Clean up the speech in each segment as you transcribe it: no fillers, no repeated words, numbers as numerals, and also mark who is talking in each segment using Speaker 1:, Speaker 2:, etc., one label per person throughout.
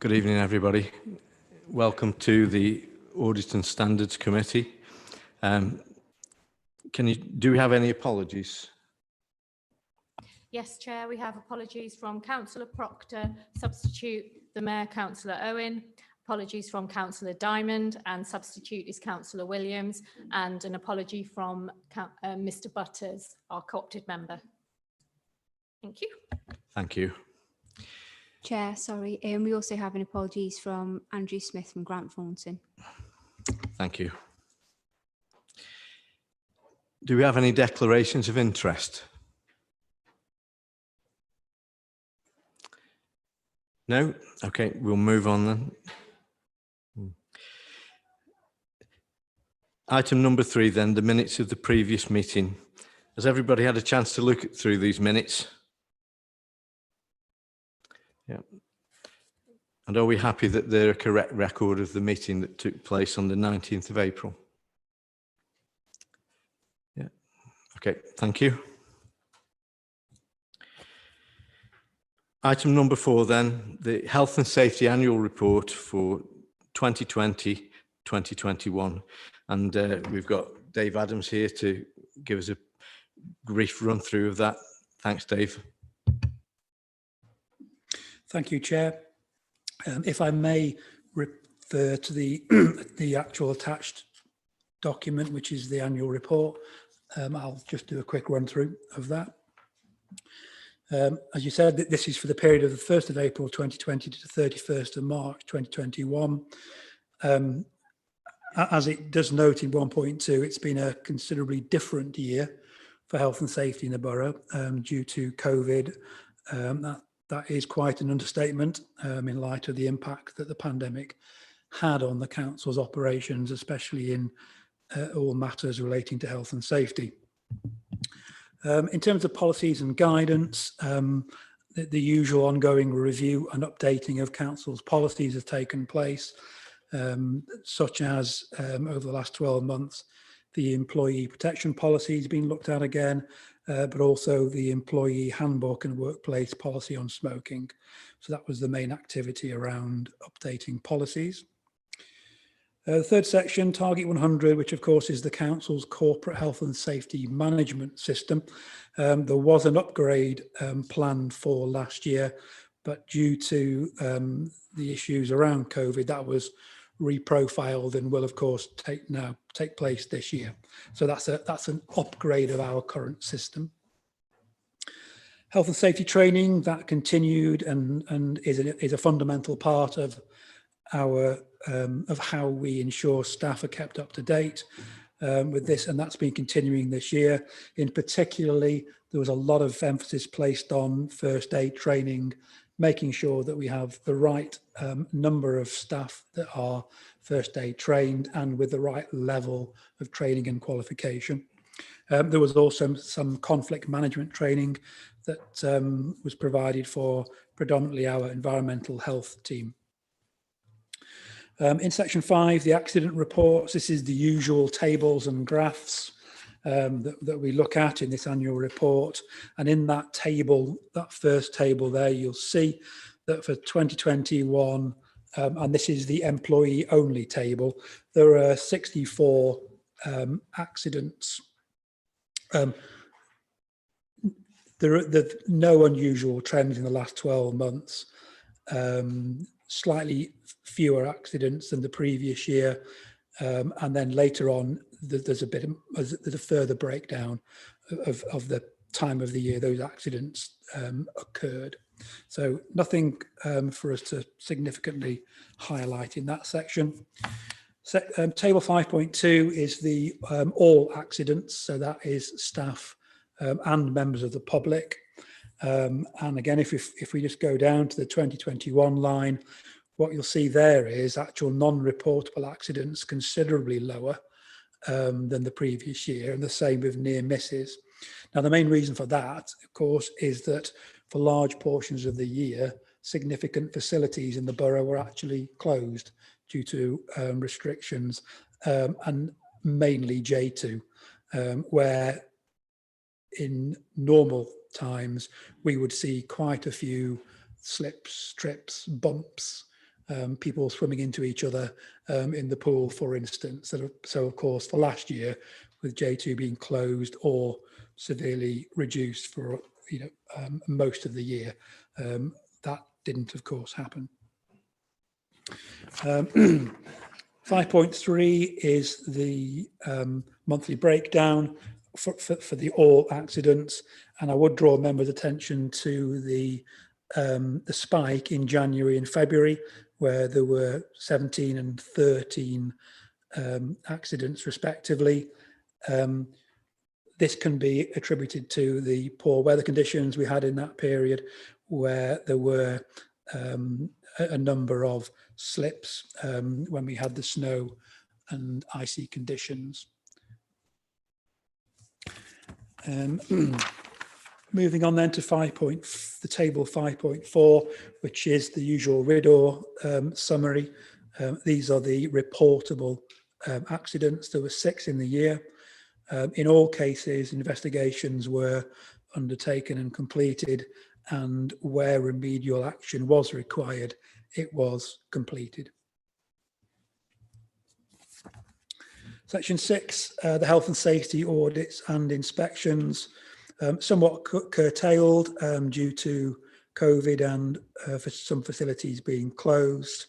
Speaker 1: Good evening, everybody. Welcome to the Audit and Standards Committee. Do we have any apologies?
Speaker 2: Yes, Chair, we have apologies from Councillor Proctor, substitute the Mayor, Councillor Owen, apologies from Councillor Diamond, and substitute is Councillor Williams, and an apology from Mr Butters, our co-opted member. Thank you.
Speaker 1: Thank you.
Speaker 3: Chair, sorry, we also have an apologies from Andrew Smith from Grant Thornton.
Speaker 1: Thank you. Do we have any declarations of interest? No? Okay, we'll move on then. Item number 3 then, the minutes of the previous meeting. Has everybody had a chance to look through these minutes? Yeah. And are we happy that they're a correct record of the meeting that took place on the 19th of April? Yeah. Okay, thank you. Item number 4 then, the Health and Safety Annual Report for 2020-2021. And we've got Dave Adams here to give us a brief run through of that. Thanks, Dave.
Speaker 4: Thank you, Chair. If I may refer to the the actual attached document, which is the annual report, I'll just do a quick run through of that. As you said, this is for the period of the 1st of April 2020 to the 31st of March 2021. As it does note in 1.2, it's been a considerably different year for health and safety in the borough due to COVID. That is quite an understatement in light of the impact that the pandemic had on the council's operations, especially in all matters relating to health and safety. In terms of policies and guidance, the usual ongoing review and updating of council's policies have taken place, such as over the last 12 months, the employee protection policy has been looked at again, but also the employee handbook and workplace policy on smoking. So that was the main activity around updating policies. The third section, Target 100, which of course is the council's corporate health and safety management system. There was an upgrade planned for last year, but due to the issues around COVID, that was reprofiled and will of course take place this year. So that's an upgrade of our current system. Health and safety training, that continued and is a fundamental part of our of how we ensure staff are kept up to date with this, and that's been continuing this year. In particularly, there was a lot of emphasis placed on first aid training, making sure that we have the right number of staff that are first aid trained and with the right level of training and qualification. There was also some conflict management training that was provided for predominantly our environmental health team. In section 5, the accident reports, this is the usual tables and graphs that we look at in this annual report. And in that table, that first table there, you'll see that for 2021, and this is the employee only table, there are 64 accidents. There are no unusual trends in the last 12 months. Slightly fewer accidents than the previous year, and then later on there's a further breakdown of the time of the year those accidents occurred. So nothing for us to significantly highlight in that section. Table 5.2 is the all accidents, so that is staff and members of the public. And again, if we just go down to the 2021 line, what you'll see there is actual non-reportable accidents considerably lower than the previous year, and the same with near misses. Now, the main reason for that, of course, is that for large portions of the year, significant facilities in the borough were actually closed due to restrictions, and mainly J2, where in normal times we would see quite a few slips, trips, bumps people swimming into each other in the pool, for instance. So of course, for last year, with J2 being closed or severely reduced for most of the year, that didn't, of course, happen. 5.3 is the monthly breakdown for the all accidents, and I would draw members' attention to the spike in January and February, where there were 17 and 13 accidents respectively. This can be attributed to the poor weather conditions we had in that period, where there were a number of slips when we had the snow and icy conditions. Moving on then to the table 5.4, which is the usual RIDDOR summary. These are the reportable accidents. There were 6 in the year. In all cases, investigations were undertaken and completed, and where remedial action was required, it was completed. Section 6, the health and safety audits and inspections, somewhat curtailed due to COVID and for some facilities being closed.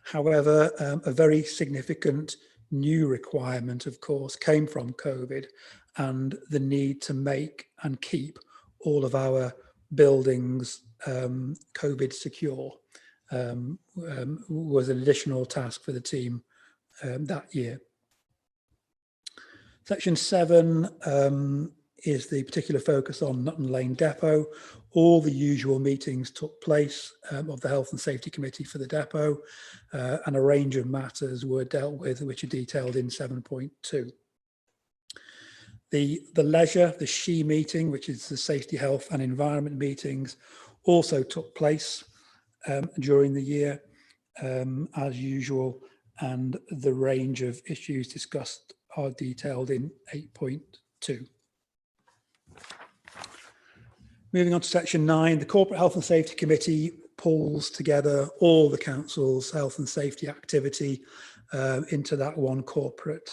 Speaker 4: However, a very significant new requirement, of course, came from COVID, and the need to make and keep all of our buildings COVID secure was an additional task for the team that year. Section 7 is the particular focus on Nutton Lane Depot. All the usual meetings took place of the Health and Safety Committee for the depot, and a range of matters were dealt with, which are detailed in 7.2. The leisure, the SHE meeting, which is the Safety, Health and Environment meetings, also took place during the year as usual, and the range of issues discussed are detailed in 8.2. Moving on to section 9, the Corporate Health and Safety Committee pulls together all the council's health and safety activity into that one corporate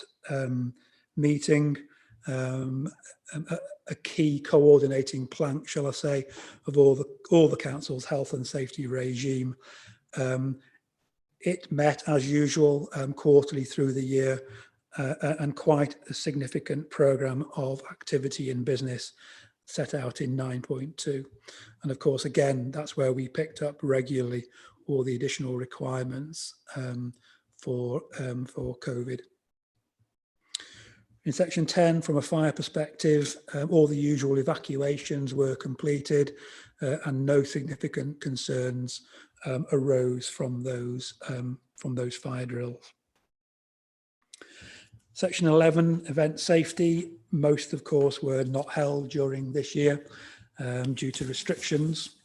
Speaker 4: meeting. A key coordinating plank, shall I say, of all the council's health and safety regime. It met as usual quarterly through the year, and quite a significant programme of activity and business set out in 9.2. And of course, again, that's where we picked up regularly all the additional requirements for COVID. In section 10, from a fire perspective, all the usual evacuations were completed and no significant concerns arose from those fire drills. Section 11, event safety. Most, of course, were not held during this year due to restrictions.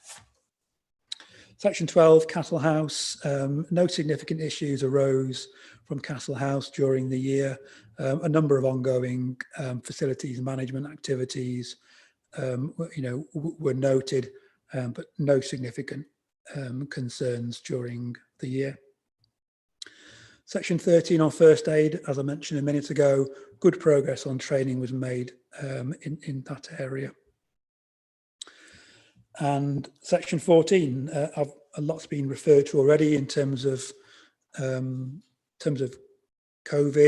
Speaker 4: Section 12, Castle House. No significant issues arose from Castle House during the year. A number of ongoing facilities management activities, were noted, but no significant concerns during the year. Section 13 on first aid, as I mentioned a minute ago, good progress on training was made in that area. And section 14, a lot's been referred to already in terms of COVID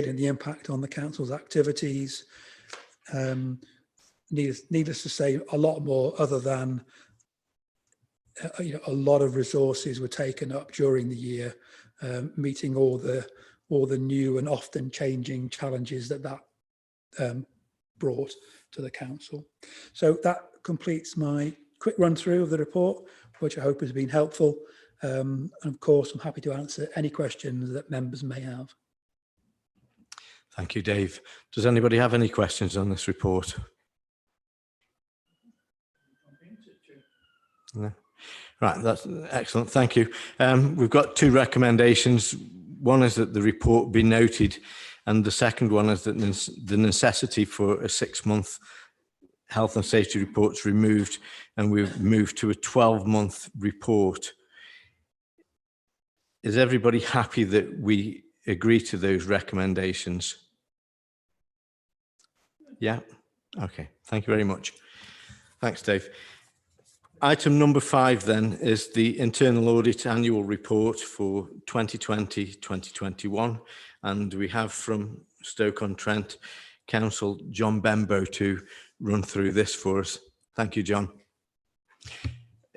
Speaker 4: and the impact on the council's activities. Needless to say, a lot more, other than a lot of resources were taken up during the year, meeting all the new and often changing challenges that brought to the council. So that completes my quick run through of the report, which I hope has been helpful. And of course, I'm happy to answer any questions that members may have.
Speaker 1: Thank you, Dave. Does anybody have any questions on this report? No. Right, that's excellent. Thank you. We've got 2 recommendations. One is that the report be noted, and the second one is that the necessity for a 6-month health and safety reports removed, and we've moved to a 12-month report. Is everybody happy that we agree to those recommendations? Yeah. Okay. Thank you very much. Thanks, Dave. Item number 5 then is the Internal Audit Annual Report for 2020-2021. And we have from Stoke-on-Trent Council, John Bembo, to run through this for us. Thank you, John.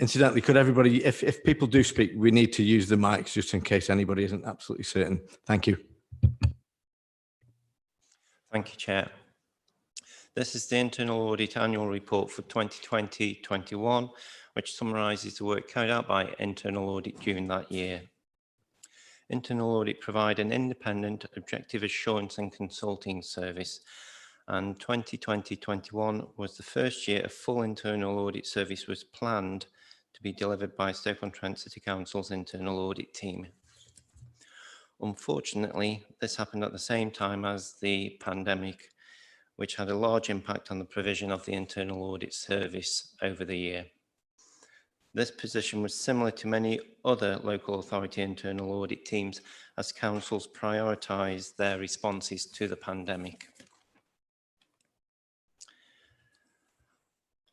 Speaker 1: Incidentally, could everybody, if people do speak, we need to use the mics just in case anybody isn't absolutely certain. Thank you.
Speaker 5: Thank you, Chair. This is the Internal Audit Annual Report for 2020-21, which summarises the work carried out by Internal Audit during that year. Internal Audit provide an independent, objective assurance and consulting service, and 2020-21 was the first year a full internal audit service was planned to be delivered by Stoke-on-Trent City Council's internal audit team. Unfortunately, this happened at the same time as the pandemic, which had a large impact on the provision of the internal audit service over the year. This position was similar to many other local authority internal audit teams as councils prioritised their responses to the pandemic.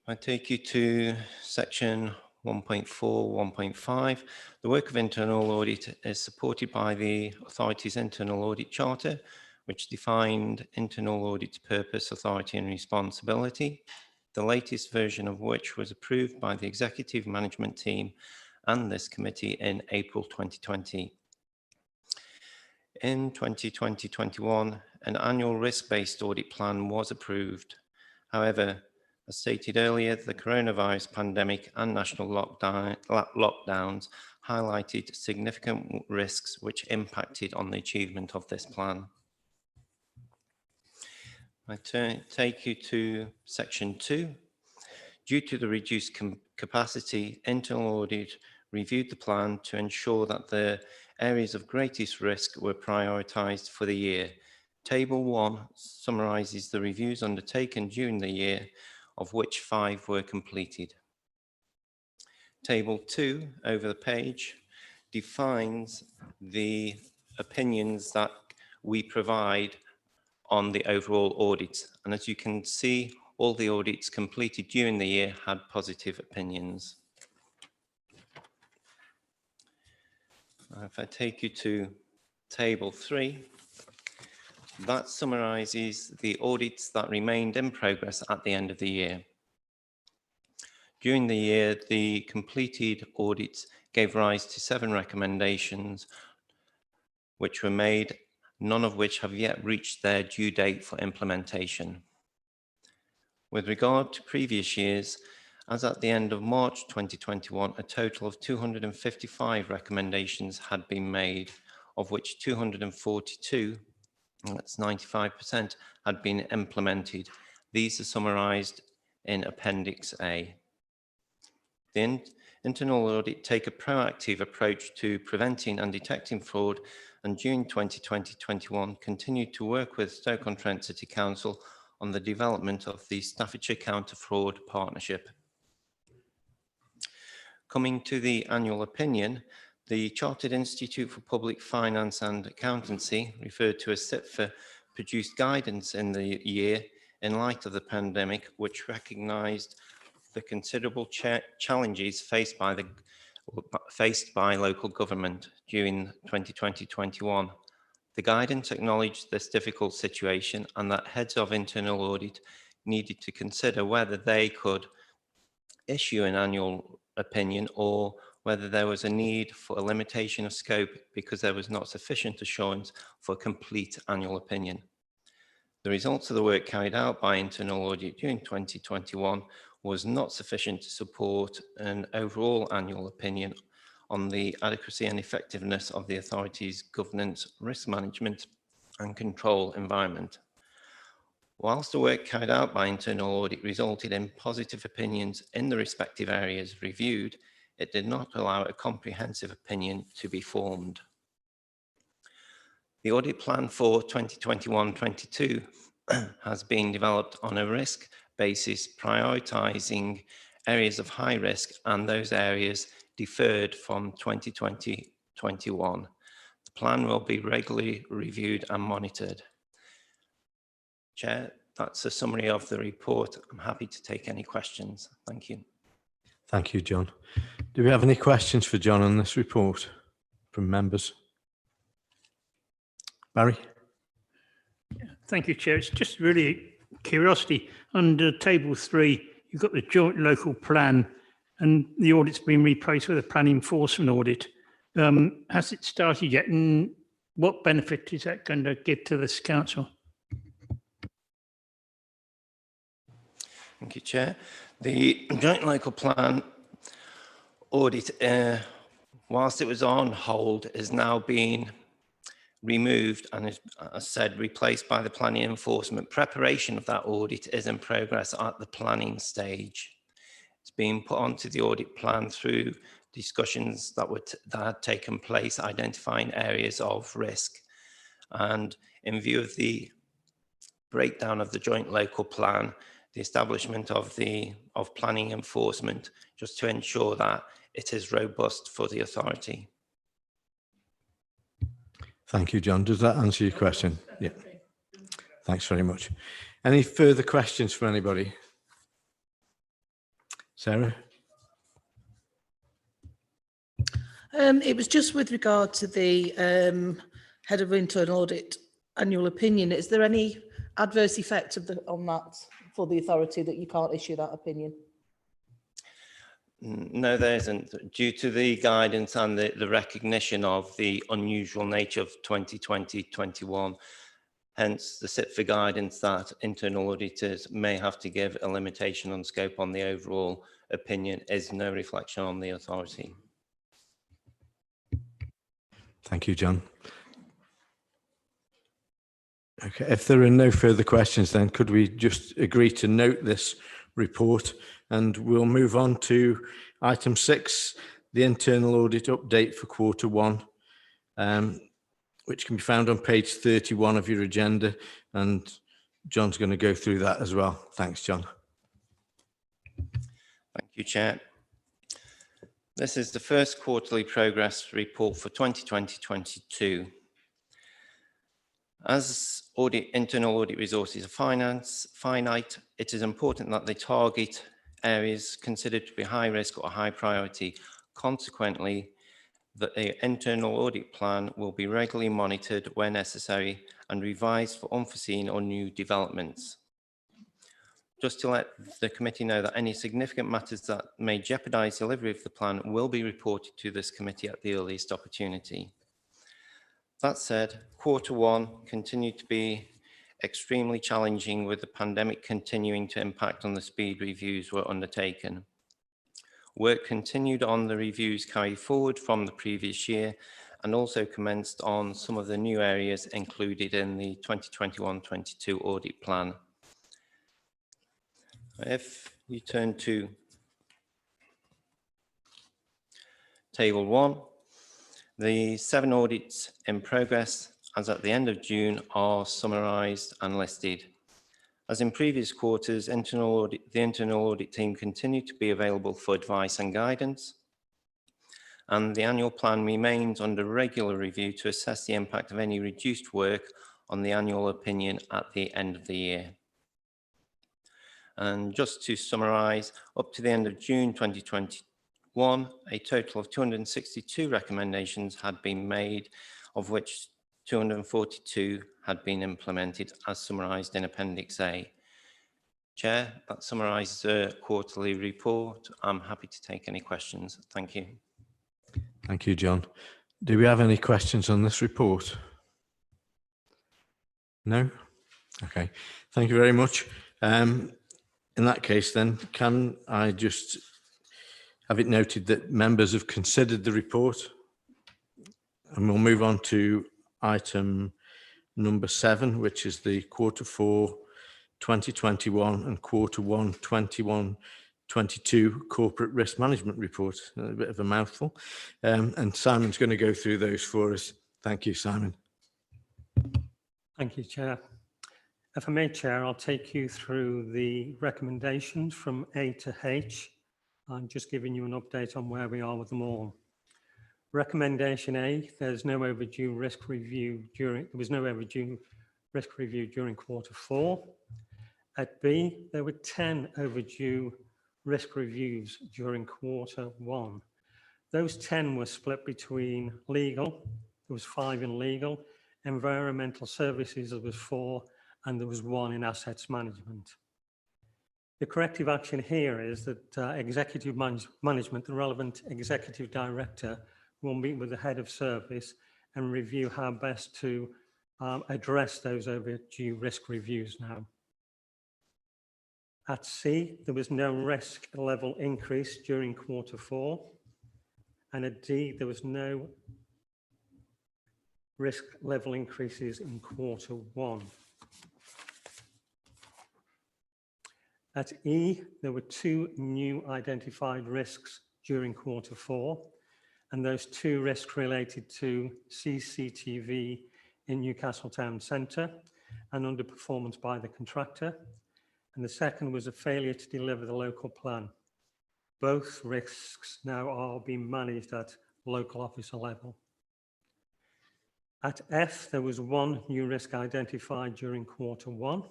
Speaker 5: I take you to section 1.4, 1.5. The work of internal audit is supported by the authority's internal audit charter, which defined internal audit's purpose, authority and responsibility, the latest version of which was approved by the executive management team and this committee in April 2020. In 2020-21, an annual risk-based audit plan was approved. However, as stated earlier, the coronavirus pandemic and national lockdowns highlighted significant risks which impacted on the achievement of this plan. I take you to section 2. Due to the reduced capacity, internal audit reviewed the plan to ensure that the areas of greatest risk were prioritised for the year. Table 1 summarises the reviews undertaken during the year, of which 5 were completed. Table 2 over the page defines the opinions that we provide on the overall audits. And as you can see, all the audits completed during the year had positive opinions. If I take you to table 3, that summarises the audits that remained in progress at the end of the year. During the year, the completed audits gave rise to 7 recommendations which were made, none of which have yet reached their due date for implementation. With regard to previous years, as at the end of March 2021, a total of 255 recommendations had been made, of which 242, that's 95%, had been implemented. These are summarised in Appendix A. The internal audit take a proactive approach to preventing and detecting fraud, and during 2020-21 continued to work with Stoke-on-Trent City Council on the development of the Staffordshire Counter Fraud Partnership. Coming to the annual opinion, the Chartered Institute for Public Finance and Accountancy, referred to as CIPFA, produced guidance in the year in light of the pandemic, which recognised the considerable challenges faced by local government during 2020-21. The guidance acknowledged this difficult situation and that heads of internal audit needed to consider whether they could issue an annual opinion or whether there was a need for a limitation of scope because there was not sufficient assurance for a complete annual opinion. The results of the work carried out by internal audit during 2021 was not sufficient to support an overall annual opinion on the adequacy and effectiveness of the authority's governance, risk management and control environment. Whilst the work carried out by internal audit resulted in positive opinions in the respective areas reviewed, it did not allow a comprehensive opinion to be formed. The audit plan for 2021-22 has been developed on a risk basis, prioritising areas of high risk and those areas deferred from 2020 2021. The plan will be regularly reviewed and monitored. Chair, that's a summary of the report. I'm happy to take any questions. Thank you.
Speaker 1: Thank you, John. Do we have any questions for John on this report from members? Barry?
Speaker 6: Thank you, Chair. It's just really curiosity. Under table 3, you've got the joint local plan and the audit's been replaced with a plan enforcement audit. Has it started yet, and what benefit is that going to give to this council?
Speaker 5: Thank you, Chair. The joint local plan audit, whilst it was on hold, is now being removed and is, as said, replaced by the planning enforcement. Preparation of that audit is in progress at the planning stage. It's being put onto the audit plan through discussions that had taken place, identifying areas of risk. And in view of the breakdown of the joint local plan, the establishment of planning enforcement, just to ensure that it is robust for the authority.
Speaker 1: Thank you, John. Does that answer your question? Yeah. Thanks very much. Any further questions for anybody? Sarah?
Speaker 7: It was just with regard to the head of internal audit annual opinion. Is there any adverse effect on that for the authority that you can't issue that opinion?
Speaker 5: No, there isn't. Due to the guidance and the recognition of the unusual nature of 2020-21, hence the sit for guidance that internal auditors may have to give a limitation on scope on the overall opinion is no reflection on the authority.
Speaker 1: Thank you, John. Okay, if there are no further questions, then could we just agree to note this report, and we'll move on to item 6, the internal audit update for Q1, which can be found on page 31 of your agenda, and John's going to go through that as well. Thanks, John.
Speaker 5: Thank you, Chair. This is the first quarterly progress report for 2020-22. As internal audit resources are finite, it is important that they target areas considered to be high risk or high priority. Consequently, the internal audit plan will be regularly monitored where necessary and revised for unforeseen or new developments. Just to let the committee know that any significant matters that may jeopardise delivery of the plan will be reported to this committee at the earliest opportunity. That said, Q1 continued to be extremely challenging, with the pandemic continuing to impact on the speed reviews were undertaken. Work continued on the reviews carried forward from the previous year and also commenced on some of the new areas included in the 2021-22 audit plan. If you turn to table 1, the 7 audits in progress as at the end of June are summarised and listed. As in previous quarters, the internal audit team continued to be available for advice and guidance, and the annual plan remains under regular review to assess the impact of any reduced work on the annual opinion at the end of the year. And just to summarise, up to the end of June 2021, a total of 262 recommendations had been made, of which 242 had been implemented as summarised in Appendix A. Chair, that summarises the quarterly report. I'm happy to take any questions. Thank you.
Speaker 1: Thank you, John. Do we have any questions on this report? No? Okay. Thank you very much. In that case, then, can I just have it noted that members have considered the report? And we'll move on to item number 7, which is the Q4 2021 and Q1 21-22 corporate risk management report. A bit of a mouthful. And Simon's going to go through those for us. Thank you, Simon.
Speaker 8: Thank you, Chair. If I may, Chair, I'll take you through the recommendations from A to H. I'm just giving you an update on where we are with them all. Recommendation A, there's no overdue risk review during, there was no overdue risk review during Q4. At B, there were 10 overdue risk reviews during Q1. Those 10 were split between legal, there was 5 in legal, environmental services, there was 4, and there was 1 in assets management. The corrective action here is that executive management, the relevant executive director, will meet with the head of service and review how best to address those overdue risk reviews now. At C, there was no risk level increase during Q4. And at D, there was no risk level increases in Q1. At E, there were 2 new identified risks during Q4, and those 2 risks related to CCTV in Newcastle Town Centre and underperformance by the contractor. And the second was a failure to deliver the local plan. Both risks now are being managed at local officer level. At F, there was 1 new risk identified during Q1,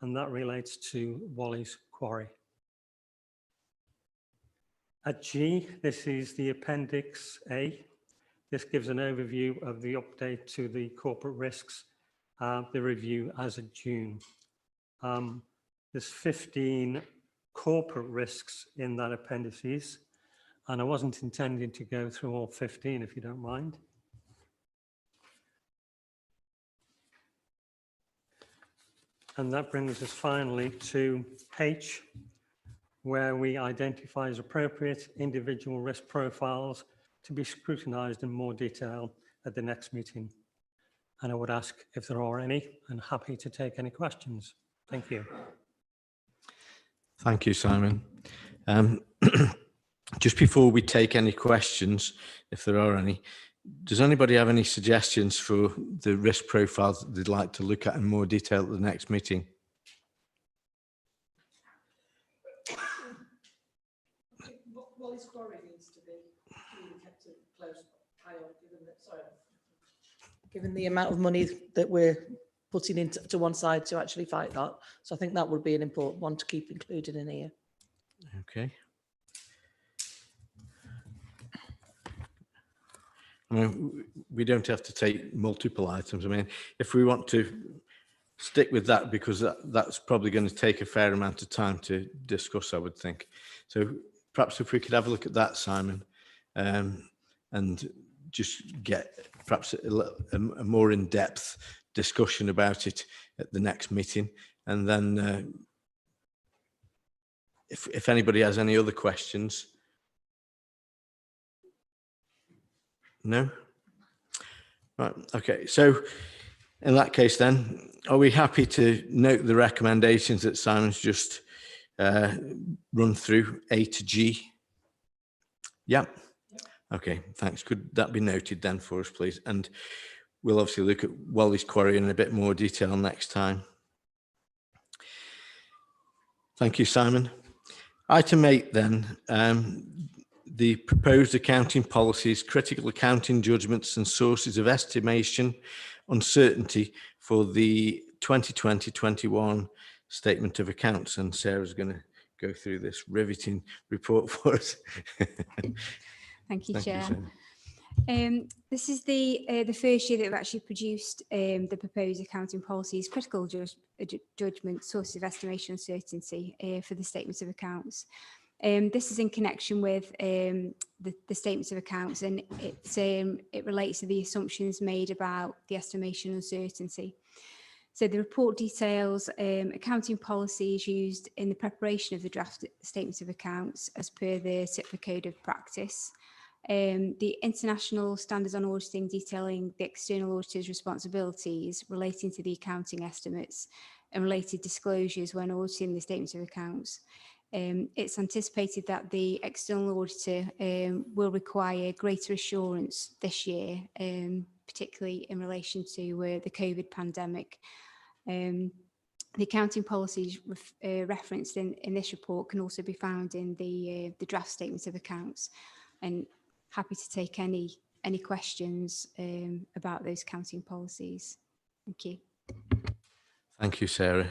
Speaker 8: and that relates to Wally's Quarry. At G, this is the Appendix A. This gives an overview of the update to the corporate risks, the review as of June. There's 15 corporate risks in that appendices, and I wasn't intending to go through all 15, if you don't mind. And that brings us finally to H, where we identify as appropriate individual risk profiles to be scrutinised in more detail at the next meeting. And I would ask if there are any, and happy to take any questions. Thank you.
Speaker 1: Thank you, Simon. Just before we take any questions, if there are any, does anybody have any suggestions for the risk profiles that they'd like to look at in more detail at the next meeting?
Speaker 7: Wally's Quarry needs to be really kept a close eye on, given the amount of money that we're putting into one side to actually fight that. So I think that would be an important one to keep included in here.
Speaker 1: Okay. I mean, we don't have to take multiple items. I mean, if we want to stick with that, because that's probably going to take a fair amount of time to discuss, I would think. So perhaps if we could have a look at that, Simon, and just get perhaps a more in-depth discussion about it at the next meeting. And then if anybody has any other questions. No? Right, okay. So in that case then, are we happy to note the recommendations that Simon's just run through, A to G? Yeah. Okay, thanks. Could that be noted then for us, please? And we'll obviously look at Wally's Quarry in a bit more detail next time. Thank you, Simon. Item 8 then, the proposed accounting policies, critical accounting judgments and sources of estimation uncertainty for the 2020-21 statement of accounts. And Sarah's going to go through this riveting report for us.
Speaker 3: Thank you,
Speaker 1: Thank
Speaker 3: Chair.
Speaker 1: You,
Speaker 3: this is the first year that we've actually produced the proposed accounting policies, critical judgment, sources of estimation uncertainty for the statements of accounts. This is in connection with the statements of accounts, and it relates to the assumptions made about the estimation uncertainty. So the report details accounting policies used in the preparation of the draft statements of accounts as per the CIPFA Code of Practice. The international standards on auditing detailing the external auditor's responsibilities relating to the accounting estimates and related disclosures when auditing the statements of accounts. It's anticipated that the external auditor will require greater assurance this year, particularly in relation to the COVID pandemic. The accounting policies referenced in this report can also be found in the draft statements of accounts, and happy to take any questions about those accounting policies. Thank you.
Speaker 1: Thank you, Sarah.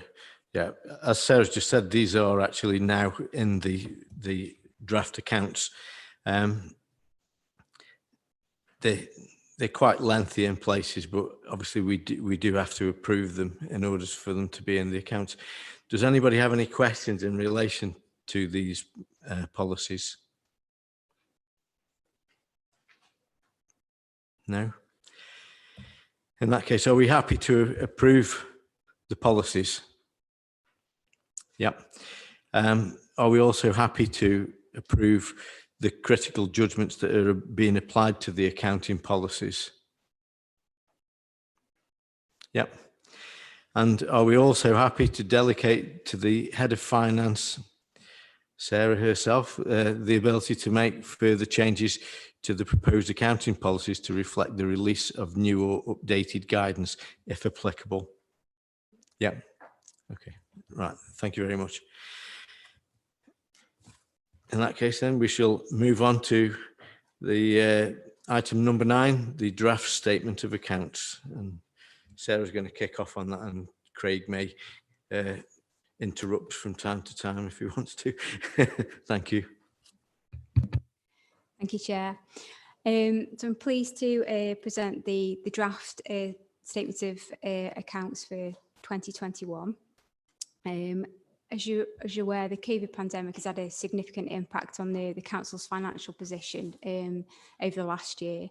Speaker 1: Yeah, as Sarah's just said, these are actually now in the draft accounts. They're quite lengthy in places, but obviously we do have to approve them in order for them to be in the accounts. Does anybody have any questions in relation to these policies? No? In that case, are we happy to approve the policies? Yep. Are we also happy to approve the critical judgments that are being applied to the accounting policies? Yep. And are we also happy to delegate to the head of finance, Sarah herself, the ability to make further changes to the proposed accounting policies to reflect the release of new or updated guidance, if applicable? Yep. Okay. Right. Thank you very much. In that case, then we shall move on to the item number 9, the draft statement of accounts. And Sarah's going to kick off on that, and Craig may interrupt from time to time if he wants to. Thank you.
Speaker 3: Thank you, Chair. So I'm pleased to present the draft statement of accounts for 2021. As you're aware, the COVID pandemic has had a significant impact on the council's financial position over the last year.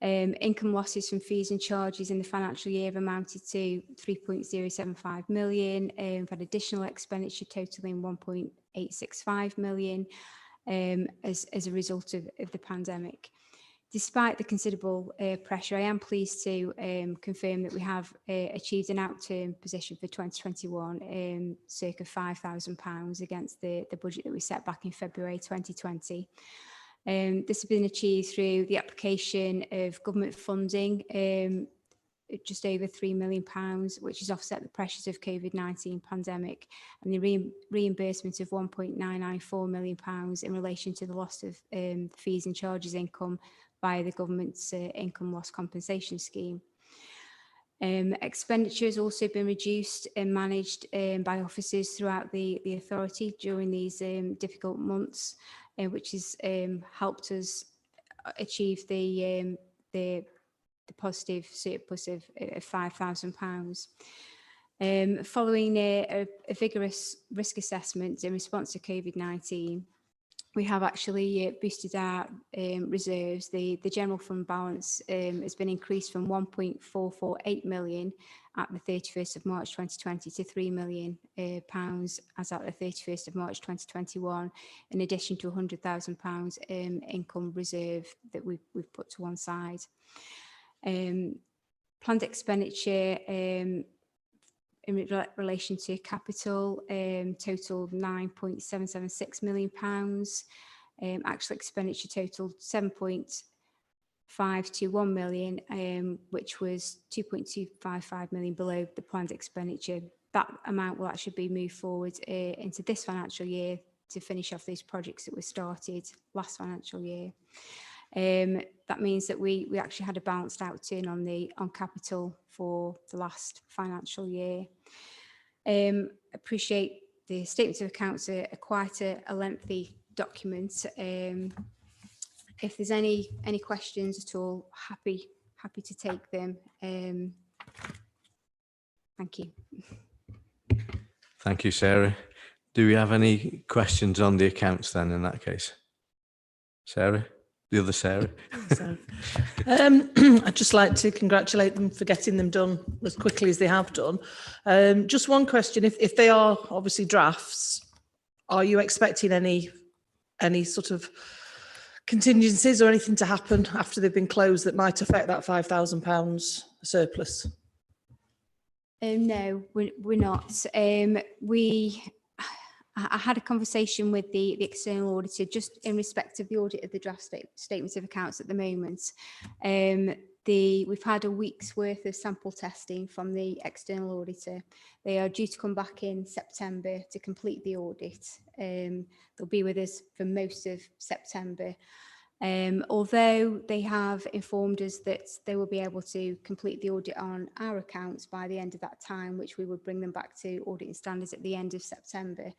Speaker 3: Income losses from fees and charges in the financial year have amounted to 3.075 million. We've had additional expenditure totaling 1.865 million as a result of the pandemic. Despite the considerable pressure, I am pleased to confirm that we have achieved an outturn position for 2021, circa £5,000 against the budget that we set back in February 2020. This has been achieved through the application of government funding, just over £3 million, which has offset the pressures of COVID-19 pandemic, and the reimbursement of £1.994 million in relation to the loss of fees and charges income via the government's income loss compensation scheme. Expenditure has also been reduced and managed by officers throughout the authority during these difficult months, which has helped us achieve the positive surplus of £5,000. Following a vigorous risk assessment in response to COVID-19, we have actually boosted our reserves. The general fund balance has been increased from 1.448 million at the 31st of March 2020 to £3 million as at the 31st of March 2021, in addition to £100,000 income reserve that we've put to one side. Planned expenditure in relation to capital totaled £9.776 million. Actual expenditure totaled £7.521 million, which was £2.255 million below the planned expenditure. That amount will actually be moved forward into this financial year to finish off these projects that were started last financial year. That means that we actually had a balanced outturn on capital for the last financial year. Appreciate the statements of accounts are quite a lengthy document. If there's any questions at all, happy to take them. Thank you.
Speaker 1: Thank you, Sarah. Do we have any questions on the accounts then in that case? Sarah? The other Sarah.
Speaker 7: I'd just like to congratulate them for getting them done as quickly as they have done. Just one question, if they are obviously drafts, are you expecting any sort of contingencies or anything to happen after they've been closed that might affect that £5,000 surplus?
Speaker 3: No, we're not. I had a conversation with the external auditor just in respect of the audit of the draft statements of accounts at the moment. We've had a week's worth of sample testing from the external auditor. They are due to come back in September to complete the audit. They'll be with us for most of September. Although they have informed us that they will be able to complete the audit on our accounts by the end of that time, which we would bring them back to auditing standards at the end of September,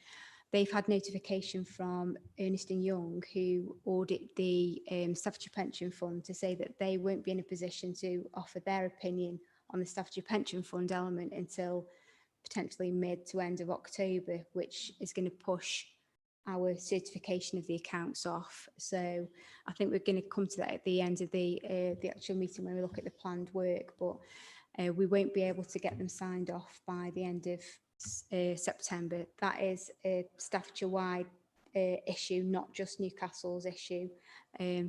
Speaker 3: they've had notification from Ernst & Young, who audit the statutory pension fund, to say that they won't be in a position to offer their opinion on the statutory pension fund element until potentially mid to end of October, which is going to push our certification of the accounts off. So I think we're going to come to that at the end of the actual meeting when we look at the planned work, but we won't be able to get them signed off by the end of September. That is a Staffordshire-wide issue, not just Newcastle's issue.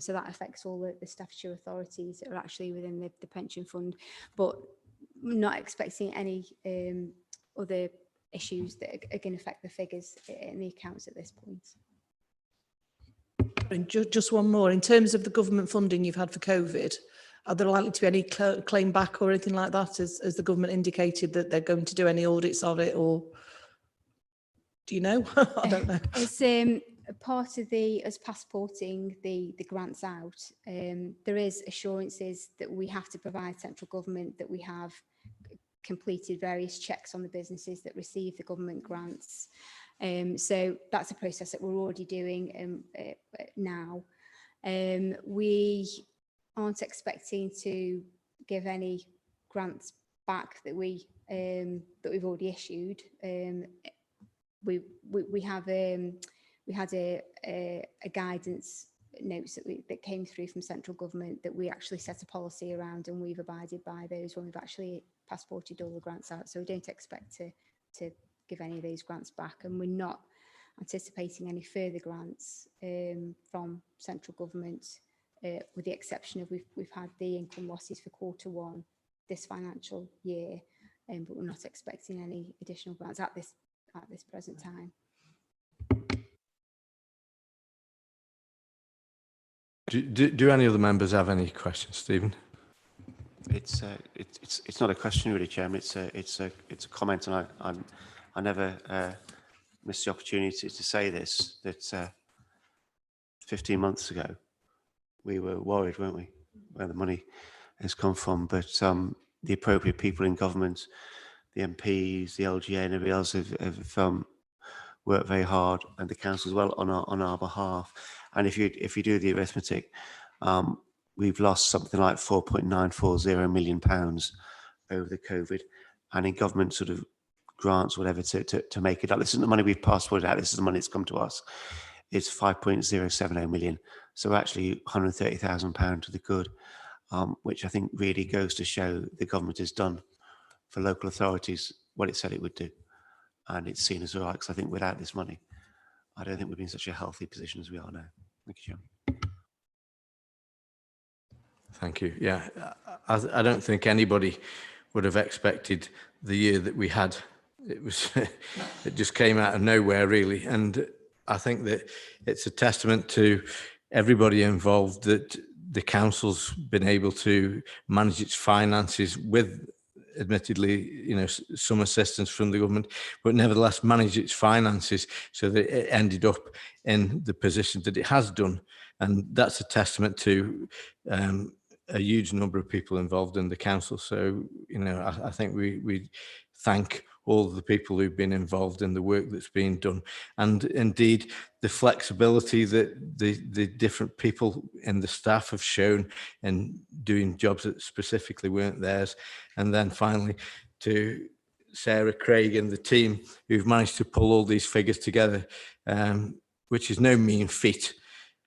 Speaker 3: So that affects all the Staffordshire authorities that are actually within the pension fund, but I'm not expecting any other issues that are going to affect the figures in the accounts at this point.
Speaker 7: And just one more, in terms of the government funding you've had for COVID, are there likely to be any claim back or anything like that? As the government indicated that they're going to do any audits of it, or do you know? I don't know.
Speaker 3: As part of us passporting the grants out, there is assurances that we have to provide central government that we have completed various checks on the businesses that receive the government grants. So that's a process that we're already doing now. We aren't expecting to give any grants back that we've already issued. We had a guidance notes that came through from central government that we actually set a policy around, and we've abided by those when we've actually passported all the grants out. So we don't expect to give any of those grants back, and we're not anticipating any further grants from central government, with the exception of we've had the income losses for Q1 this financial year, but we're not expecting any additional grants at this present time.
Speaker 1: Do any other members have any questions, Stephen?
Speaker 9: It's not a question really, Chairman. It's a comment, and I never miss the opportunity to say this, that 15 months ago we were worried, weren't we, where the money has come from? But the appropriate people in government, the MPs, the LGA, and everybody else have worked very hard, and the council as well on our behalf. And if you do the arithmetic, we've lost something like £4.940 million over the COVID, and in government sort of grants, whatever, to make it up. This isn't the money we've passported out. This is the money that's come to us. It's 5.070 million. So actually £130,000 to the good, which I think really goes to show the government has done for local authorities what it said it would do. And it's seen as all right, because I think without this money, I don't think we'd be in such a healthy position as we are now. Thank you, Chairman.
Speaker 1: Thank you. Yeah, I don't think anybody would have expected the year that we had. It was, it just came out of nowhere, really. And I think that it's a testament to everybody involved that the council's been able to manage its finances with, admittedly, some assistance from the government, but nevertheless manage its finances so that it ended up in the position that it has done. And that's a testament to a huge number of people involved in the council. So, I think we thank all of the people who've been involved in the work that's being done, and indeed the flexibility that the different people in the staff have shown in doing jobs that specifically weren't theirs. And then finally to Sarah, Craig and the team who've managed to pull all these figures together, which is no mean feat.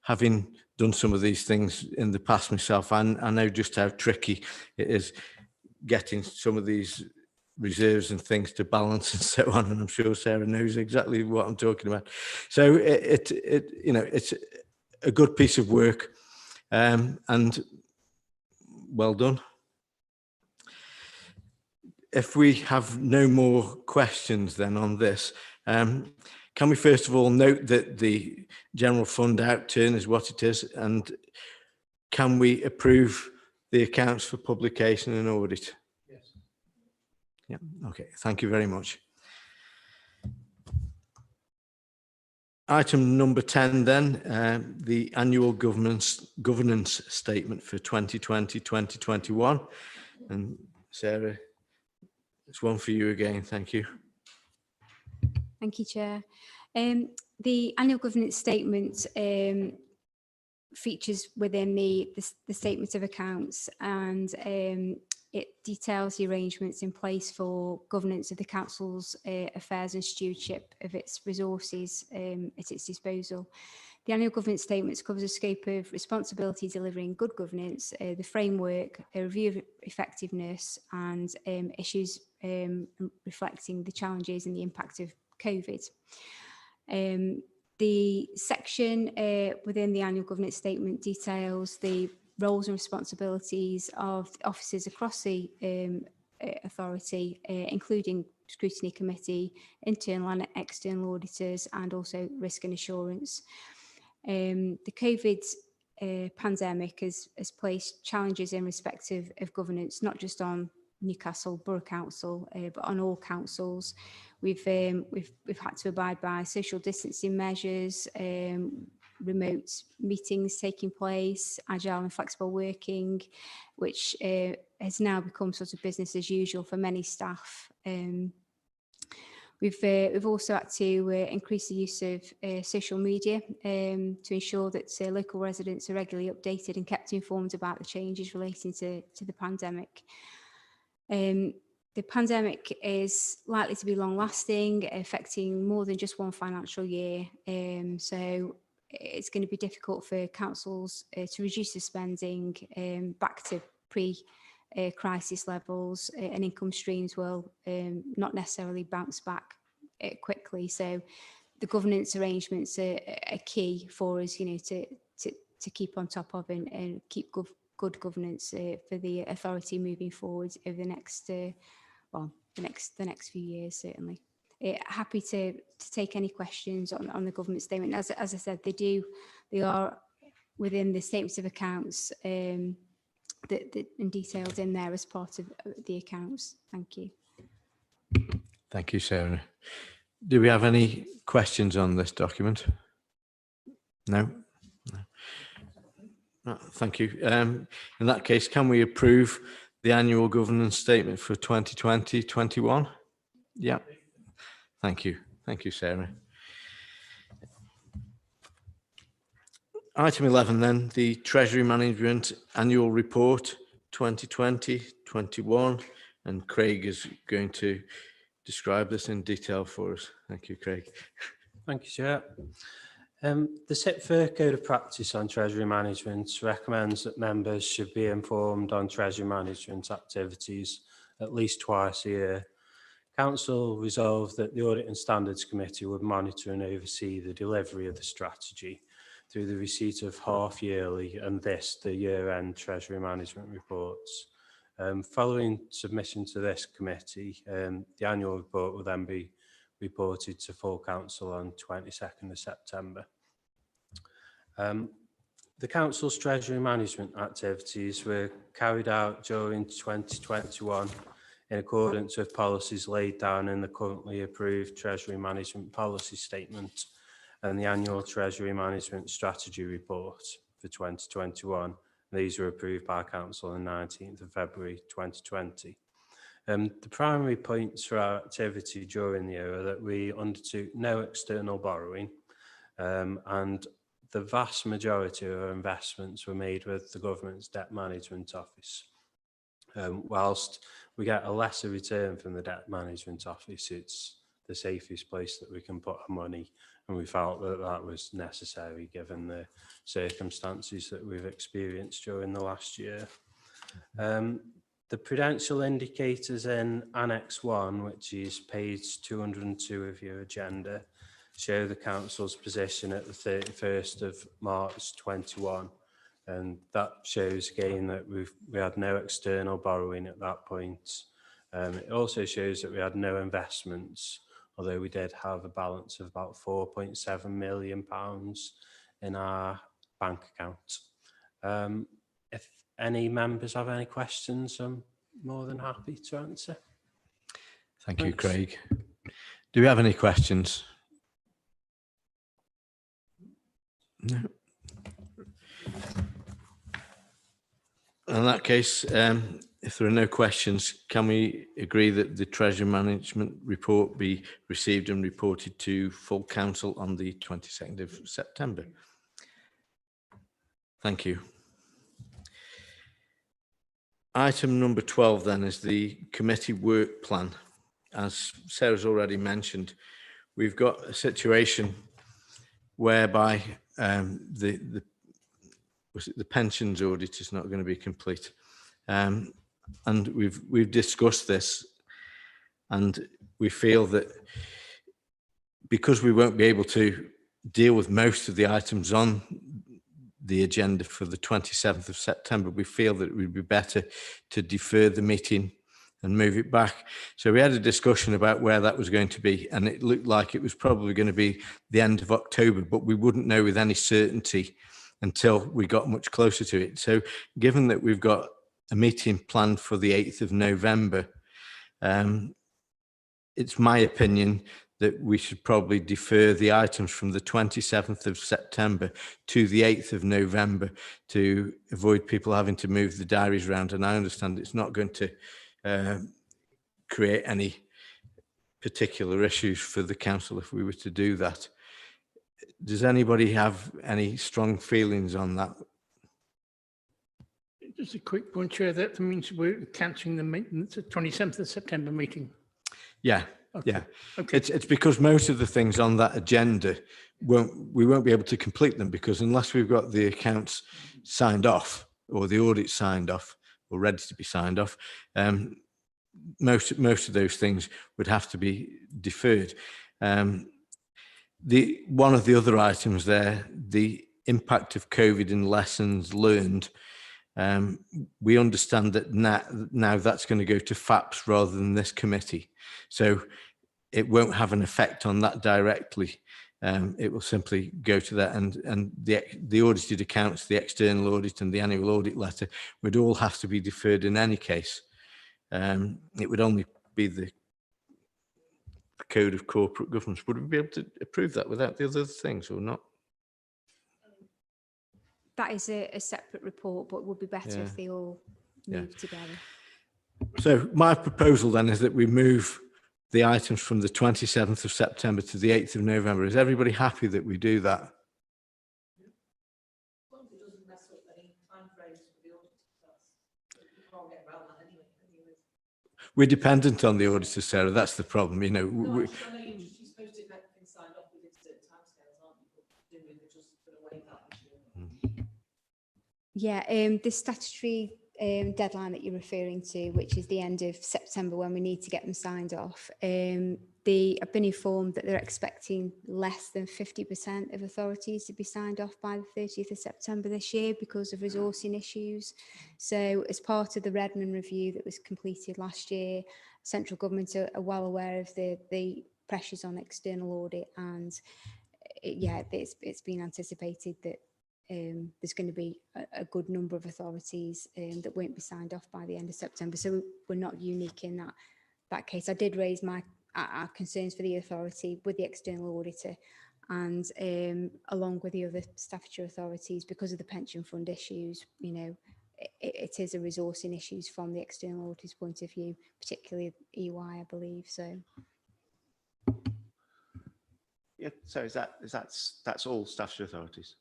Speaker 1: Having done some of these things in the past myself, I know just how tricky it is getting some of these reserves and things to balance and so on, and I'm sure Sarah knows exactly what I'm talking about. So it's a good piece of work, and well done. If we have no more questions then on this, can we first of all note that the general fund outturn is what it is, and can we approve the accounts for publication and audit? Yes. Yeah, okay, thank you very much. Item number 10 then, the annual governance statement for 2020-2021. And Sarah, it's one for you again. Thank you.
Speaker 3: Thank you, Chair. The annual governance statement features within the statement of accounts, and it details the arrangements in place for governance of the council's affairs and stewardship of its resources at its disposal. The annual governance statements covers a scope of responsibility delivering good governance, the framework, a review of effectiveness, and issues reflecting the challenges and the impact of COVID. The section within the annual governance statement details the roles and responsibilities of officers across the authority, including scrutiny committee, internal and external auditors, and also risk and assurance. The COVID pandemic has placed challenges in respect of governance, not just on Newcastle Borough Council, but on all councils. We've had to abide by social distancing measures, remote meetings taking place, agile and flexible working, which has now become sort of business as usual for many staff. We've also had to increase the use of social media to ensure that local residents are regularly updated and kept informed about the changes relating to the pandemic. The pandemic is likely to be long-lasting, affecting more than just one financial year. So it's going to be difficult for councils to reduce the spending back to pre-crisis levels, and income streams will not necessarily bounce back quickly. So the governance arrangements are key for us, to keep on top of and keep good governance for the authority moving forward over the next, the next few years, certainly. Happy to take any questions on the government statement. As I said, they are within the statements of accounts and detailed in there as part of the accounts. Thank you.
Speaker 1: Thank you, Sarah. Do we have any questions on this document? No? No, thank you. In that case, can we approve the annual governance statement for 2020-21? Yeah. Thank you. Thank you, Sarah. Item 11 then, the Treasury Management Annual Report 2020-21, and Craig is going to describe this in detail for us. Thank you, Craig.
Speaker 10: Thank you, Chair. The SIPFA Code of Practice on Treasury Management recommends that members should be informed on Treasury Management activities at least twice a year. Council resolved that the Audit and Standards Committee would monitor and oversee the delivery of the strategy through the receipt of half-yearly and the year-end Treasury Management reports. Following submission to this committee, the annual report will then be reported to full council on 22nd of September. The council's treasury management activities were carried out during 2021 in accordance with policies laid down in the currently approved treasury management policy statement and the annual treasury management strategy report for 2021. These were approved by council on 19th of February 2020. The primary points for our activity during the year are that we undertook no external borrowing, and the vast majority of our investments were made with the government's debt management office. Whilst we get a lesser return from the debt management office, it's the safest place that we can put our money, and we felt that that was necessary given the circumstances that we've experienced during the last year. The prudential indicators in Annex 1, which is page 202 of your agenda, show the council's position at the 31st of March 21. And that shows again that we had no external borrowing at that point. It also shows that we had no investments, although we did have a balance of about £4.7 million in our bank account. If any members have any questions, I'm more than happy to answer.
Speaker 1: Thank you, Craig. Do we have any questions? No. In that case, if there are no questions, can we agree that the Treasury Management report be received and reported to full council on the 22nd of September? Thank you. Item number 12 then is the committee work plan. As Sarah's already mentioned, we've got a situation whereby the pensions audit is not going to be complete. And we've discussed this, and we feel that because we won't be able to deal with most of the items on the agenda for the 27th of September, we feel that it would be better to defer the meeting and move it back. So we had a discussion about where that was going to be, and it looked like it was probably going to be the end of October, but we wouldn't know with any certainty until we got much closer to it. So given that we've got a meeting planned for the 8th of November, it's my opinion that we should probably defer the items from the 27th of September to the 8th of November to avoid people having to move the diaries around. And I understand it's not going to create any particular issues for the council if we were to do that. Does anybody have any strong feelings on that?
Speaker 6: Just a quick point, Chair, that means we're cancelling the meeting, the 27th of September meeting.
Speaker 1: Yeah.
Speaker 6: Okay.
Speaker 1: Yeah,
Speaker 6: Okay.
Speaker 1: it's because most of the things on that agenda we won't be able to complete them, because unless we've got the accounts signed off or the audit signed off or ready to be signed off, most of those things would have to be deferred. One of the other items there, the impact of COVID and lessons learned. We understand that now that's going to go to FAPS rather than this committee. So it won't have an effect on that directly. It will simply go to that, and the audited accounts, the external audit and the annual audit letter would all have to be deferred in any case. It would only be the Code of Corporate Governance. Would we be able to approve that without the other things or not?
Speaker 3: That is a separate report, but it would be better if they all move together.
Speaker 1: So my proposal then is that we move the items from the 27th of September to the 8th of November. Is everybody happy that we do that? We're dependent on the auditors, Sarah. That's the problem. You know,
Speaker 3: yeah, the statutory deadline that you're referring to, which is the end of September when we need to get them signed off, I've been informed that they're expecting less than 50% of authorities to be signed off by the 30th of September this year because of resourcing issues. So as part of the Redmond review that was completed last year, central government are well aware of the pressures on external audit, and it's been anticipated that there's going to be a good number of authorities that won't be signed off by the end of September. So we're not unique in that case. I did raise our concerns for the authority with the external auditor, and along with the other statutory authorities, because of the pension fund issues. You know, it is a resourcing issues from the external auditor's point of view, particularly EY, I believe. So.
Speaker 9: Yeah. So that's all statutory authorities.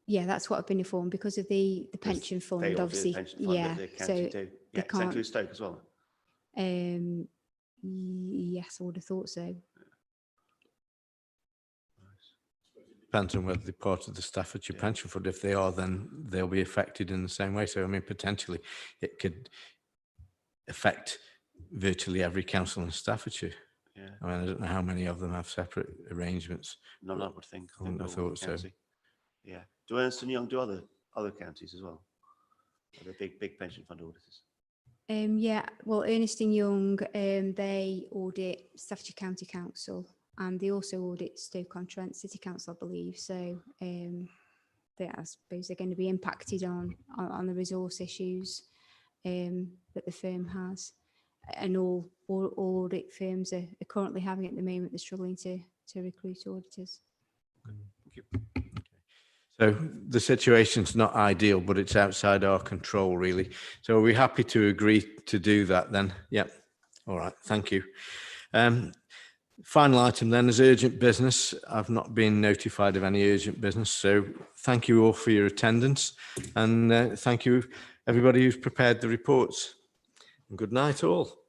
Speaker 3: Yeah, that's what I've been informed, because of the pension fund,
Speaker 9: They all do the
Speaker 3: obviously.
Speaker 9: pension fund,
Speaker 3: Yeah,
Speaker 9: the
Speaker 3: so
Speaker 9: county do. Yeah, does that include Stoke as well?
Speaker 3: Yes, I would have thought so.
Speaker 1: depends on whether they're part of the Staffordshire Pension Fund. If they are, then they'll be affected in the same way. So, I mean, potentially it could affect virtually every council in Staffordshire.
Speaker 9: Yeah.
Speaker 1: I mean, I don't know how many of them have separate arrangements.
Speaker 9: None, I would think.
Speaker 1: I thought so.
Speaker 9: Yeah. Do Ernst & Young do other counties as well? Are they big pension fund auditors?
Speaker 3: Yeah, well, Ernst & Young, they audit Staffordshire County Council, and they also audit Stoke-on-Trent City Council, I believe. So I suppose they're going to be impacted on the resource issues that the firm has. And all audit firms are currently having at the moment. They're struggling to recruit auditors.
Speaker 9: Thank you.
Speaker 1: Okay. So the situation's not ideal, but it's outside our control, really. So are we happy to agree to do that then? Yep. All right. Thank you. Final item then is urgent business. I've not been notified of any urgent business. So thank you all for your attendance, and thank you everybody who's prepared the reports. And good night all.